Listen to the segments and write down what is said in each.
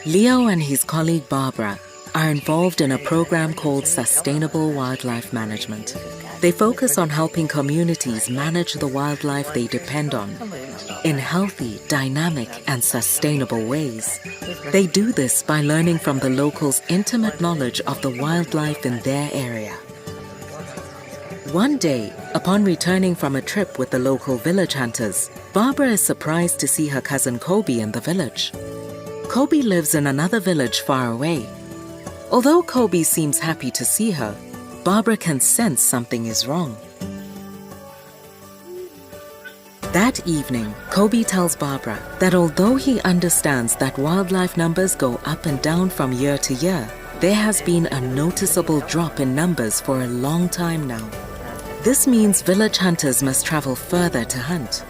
Leo and his colleague Barbara are involved in a program called Sustainable Wildlife Management. They focus on helping communities manage the wildlife they depend on in healthy, dynamic, and sustainable ways. They do this by learning from the locals' intimate knowledge of the wildlife in their area. One day, upon returning from a trip with the local village hunters, Barbara is surprised to see her cousin Kobe in the village. Kobe lives in another village far away. Although Kobe seems happy to see her, Barbara can sense something is wrong. That evening, Kobe tells Barbara that although he understands that wildlife numbers go up and down from year to year, there has been a noticeable drop in numbers for a long time now. This means village hunters must travel further to hunt.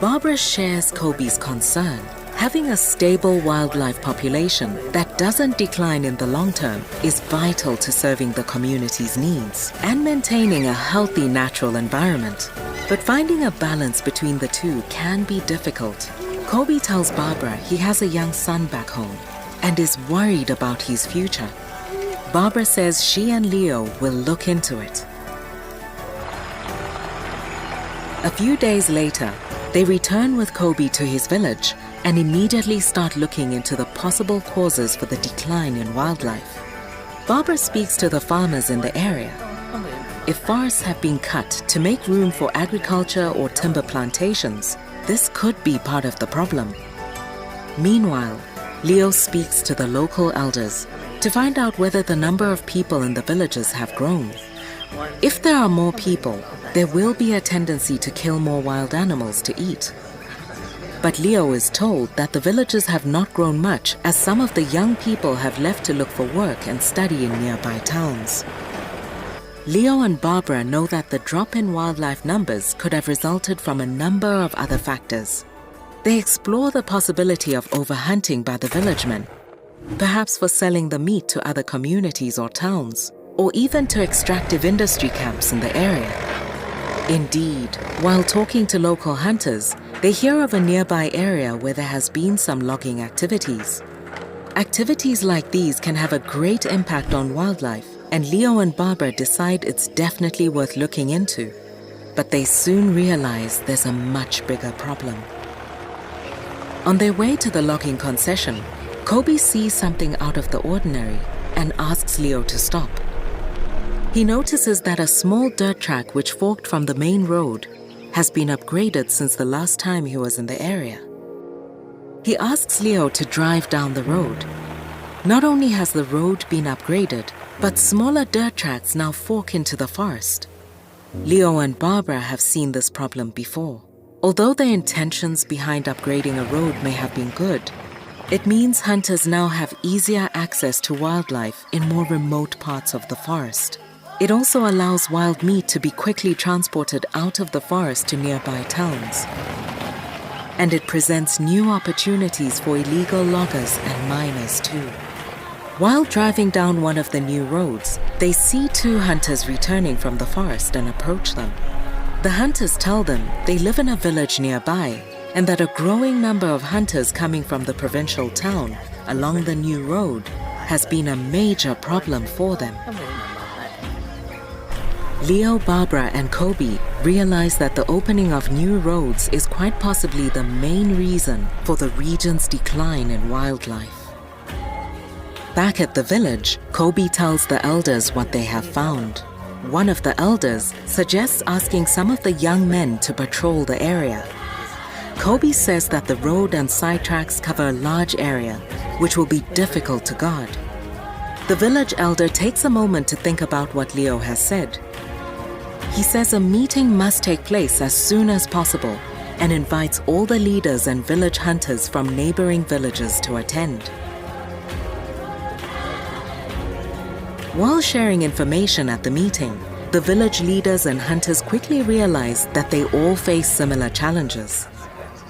Barbara shares Kobe's concern. Having a stable wildlife population that doesn't decline in the long term is vital to serving the community's needs and maintaining a healthy natural environment. But finding a balance between the two can be difficult. Kobe tells Barbara he has a young son back home and is worried about his future. Barbara says she and Leo will look into it. A few days later, they return with Kobe to his village and immediately start looking into the possible causes for the decline in wildlife. Barbara speaks to the farmers in the area. If forests have been cut to make room for agriculture or timber plantations, this could be part of the problem. Meanwhile, Leo speaks to the local elders to find out whether the number of people in the villages have grown. If there are more people, there will be a tendency to kill more wild animals to eat. But Leo is told that the villages have not grown much as some of the young people have left to look for work and study in nearby towns. Leo and Barbara know that the drop in wildlife numbers could have resulted from a number of other factors. They explore the possibility of overhunting by the villagemen, perhaps for selling the meat to other communities or towns, or even to extractive industry camps in the area. Indeed, while talking to local hunters, they hear of a nearby area where there has been some logging activities. Activities like these can have a great impact on wildlife, and Leo and Barbara decide it's definitely worth looking into. But they soon realize there's a much bigger problem. On their way to the logging concession, Kobe sees something out of the ordinary and asks Leo to stop. He notices that a small dirt track which forked from the main road has been upgraded since the last time he was in the area. He asks Leo to drive down the road. Not only has the road been upgraded, but smaller dirt tracks now fork into the forest. Leo and Barbara have seen this problem before. Although the intentions behind upgrading a road may have been good, it means hunters now have easier access to wildlife in more remote parts of the forest. It also allows wild meat to be quickly transported out of the forest to nearby towns. And it presents new opportunities for illegal loggers and miners too. While driving down one of the new roads, they see two hunters returning from the forest and approach them. The hunters tell them they live in a village nearby and that a growing number of hunters coming from the provincial town along the new road has been a major problem for them. Leo, Barbara, and Kobe realize that the opening of new roads is quite possibly the main reason for the region's decline in wildlife. Back at the village, Kobe tells the elders what they have found. One of the elders suggests asking some of the young men to patrol the area. Kobe says that the road and side tracks cover a large area, which will be difficult to guard. The village elder takes a moment to think about what Leo has said. He says a meeting must take place as soon as possible and invites all the leaders and village hunters from neighboring villages to attend. While sharing information at the meeting, the village leaders and hunters quickly realize that they all face similar challenges.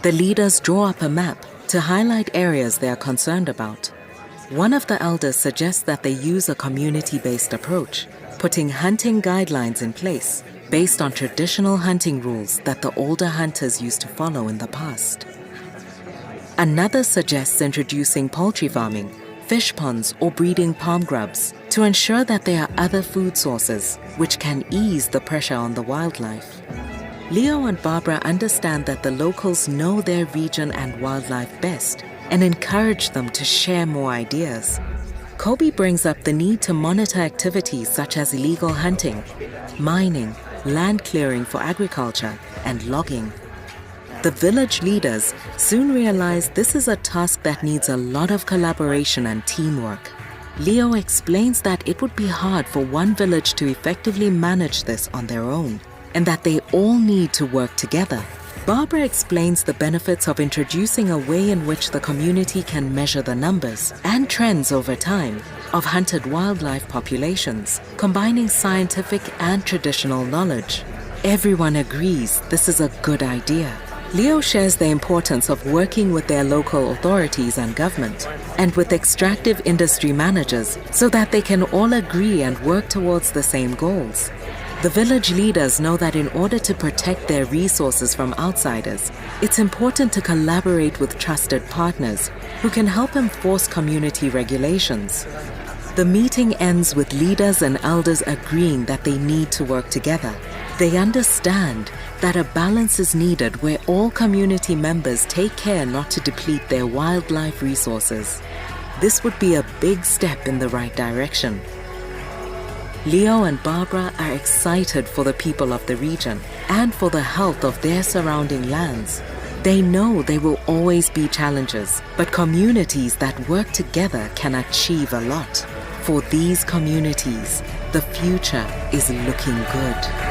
The leaders draw up a map to highlight areas they are concerned about. One of the elders suggests that they use a community-based approach, putting hunting guidelines in place based on traditional hunting rules that the older hunters used to follow in the past. Another suggests introducing poultry farming, fish ponds or breeding palm grubs to ensure that there are other food sources which can ease the pressure on the wildlife. Leo and Barbara understand that the locals know their region and wildlife best and encourage them to share more ideas. Kobe brings up the need to monitor activities such as illegal hunting, mining, land clearing for agriculture, and logging. The village leaders soon realize this is a task that needs a lot of collaboration and teamwork. Leo explains that it would be hard for one village to effectively manage this on their own, and that they all need to work together. Barbara explains the benefits of introducing a way in which the community can measure the numbers and trends over time of hunted wildlife populations, combining scientific and traditional knowledge. Everyone agrees this is a good idea. Leo shares the importance of working with their local authorities and government, and with extractive industry managers so that they can all agree and work towards the same goals. The village leaders know that in order to protect their resources from outsiders, it's important to collaborate with trusted partners who can help enforce community regulations. The meeting ends with leaders and elders agreeing that they need to work together. They understand that a balance is needed where all community members take care not to deplete their wildlife resources. This would be a big step in the right direction. Leo and Barbara are excited for the people of the region and for the health of their surrounding lands. They know there will always be challenges, but communities that work together can achieve a lot. For these communities, the future is looking good.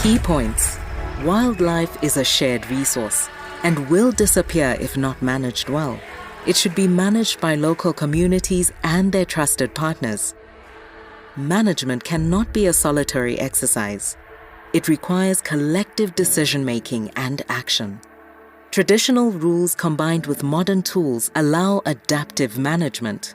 Key points. Wildlife is a shared resource and will disappear if not managed well. It should be managed by local communities and their trusted partners. Management cannot be a solitary exercise. It requires collective decision-making and action. Traditional rules combined with modern tools allow adaptive management.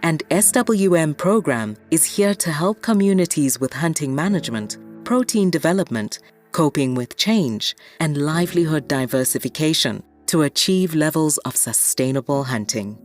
And SWM program is here to help communities with hunting management, protein development, coping with change, and livelihood diversification to achieve levels of sustainable hunting.